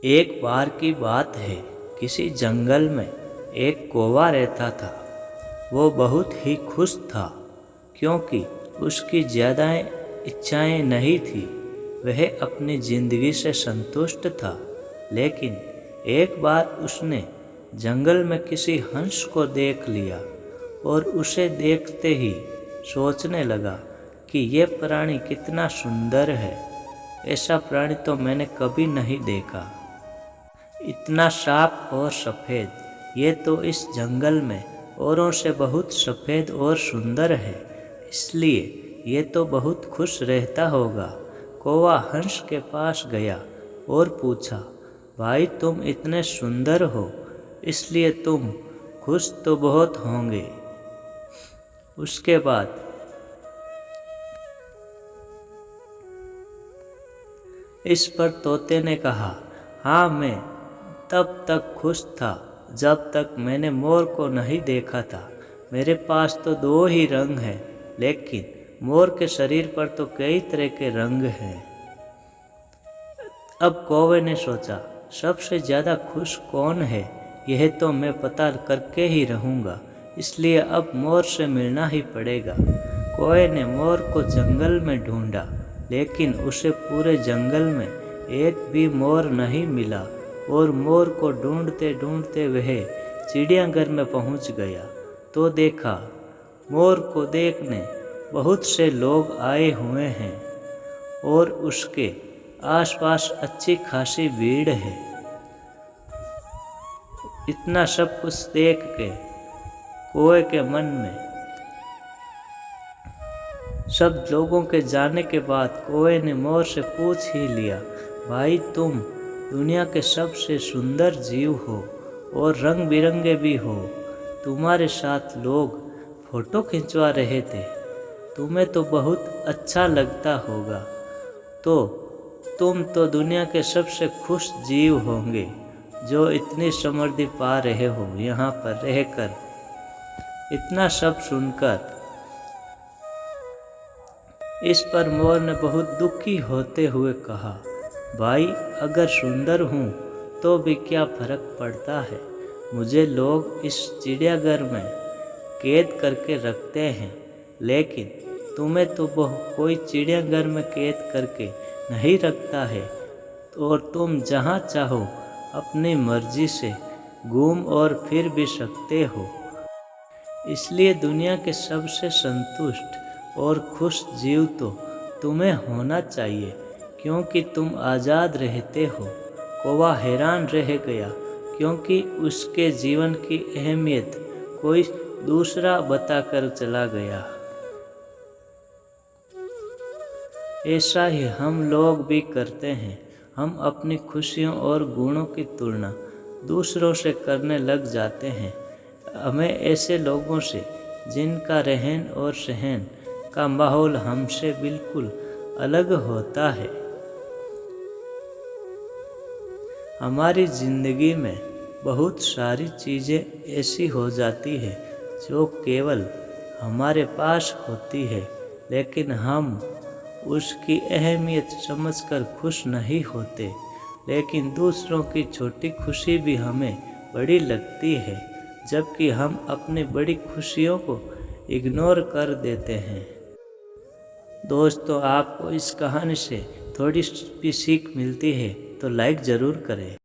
एक बार की बात है, किसी जंगल में एक कौवा रहता था। वो बहुत ही खुश था क्योंकि उसकी ज़्यादा इच्छाएं नहीं थी। वह अपनी ज़िंदगी से संतुष्ट था। लेकिन एक बार उसने जंगल में किसी हंस को देख लिया और उसे देखते ही सोचने लगा कि यह प्राणी कितना सुंदर है। ऐसा प्राणी तो मैंने कभी नहीं देखा। इतना साफ और सफ़ेद, ये तो इस जंगल में औरों से बहुत सफ़ेद और सुंदर है, इसलिए ये तो बहुत खुश रहता होगा। कौवा हंस के पास गया और पूछा, भाई तुम इतने सुंदर हो, इसलिए तुम खुश तो बहुत होंगे। उसके बाद इस पर तोते ने कहा, हाँ मैं तब तक खुश था जब तक मैंने मोर को नहीं देखा था। मेरे पास तो दो ही रंग हैं, लेकिन मोर के शरीर पर तो कई तरह के रंग हैं। अब कौवे ने सोचा, सबसे ज़्यादा खुश कौन है, यह तो मैं पता करके ही रहूँगा, इसलिए अब मोर से मिलना ही पड़ेगा। कौवे ने मोर को जंगल में ढूंढा, लेकिन उसे पूरे जंगल में एक भी मोर नहीं मिला और मोर को ढूंढते ढूंढते वह चिड़ियाघर में पहुंच गया तो देखा, मोर को देखने बहुत से लोग आए हुए हैं और उसके आसपास अच्छी खासी भीड़ है। इतना सब कुछ देख के कौवे के मन में सब लोगों के जाने के बाद कौवे ने मोर से पूछ ही लिया, भाई तुम दुनिया के सबसे सुंदर जीव हो और रंग बिरंगे भी हो। तुम्हारे साथ लोग फोटो खिंचवा रहे थे, तुम्हें तो बहुत अच्छा लगता होगा, तो तुम तो दुनिया के सबसे खुश जीव होंगे जो इतनी समृद्धि पा रहे हो यहाँ पर रहकर। इतना सब सुनकर इस पर मोर ने बहुत दुखी होते हुए कहा, भाई अगर सुंदर हूँ तो भी क्या फ़र्क पड़ता है, मुझे लोग इस चिड़ियाघर में कैद करके रखते हैं, लेकिन तुम्हें तो कोई चिड़ियाघर में कैद करके नहीं रखता है और तुम जहाँ चाहो अपनी मर्जी से घूम और फिर भी सकते हो। इसलिए दुनिया के सबसे संतुष्ट और खुश जीव तो तुम्हें होना चाहिए क्योंकि तुम आज़ाद रहते हो। कौवा हैरान रह गया क्योंकि उसके जीवन की अहमियत कोई दूसरा बताकर चला गया। ऐसा ही हम लोग भी करते हैं, हम अपनी खुशियों और गुणों की तुलना दूसरों से करने लग जाते हैं। हमें ऐसे लोगों से जिनका रहन और सहन का माहौल हमसे बिल्कुल अलग होता है। हमारी ज़िंदगी में बहुत सारी चीज़ें ऐसी हो जाती है जो केवल हमारे पास होती है, लेकिन हम उसकी अहमियत समझकर खुश नहीं होते। लेकिन दूसरों की छोटी खुशी भी हमें बड़ी लगती है, जबकि हम अपनी बड़ी खुशियों को इग्नोर कर देते हैं। दोस्तों, आपको इस कहानी से थोड़ी भी सीख मिलती है तो लाइक ज़रूर करें।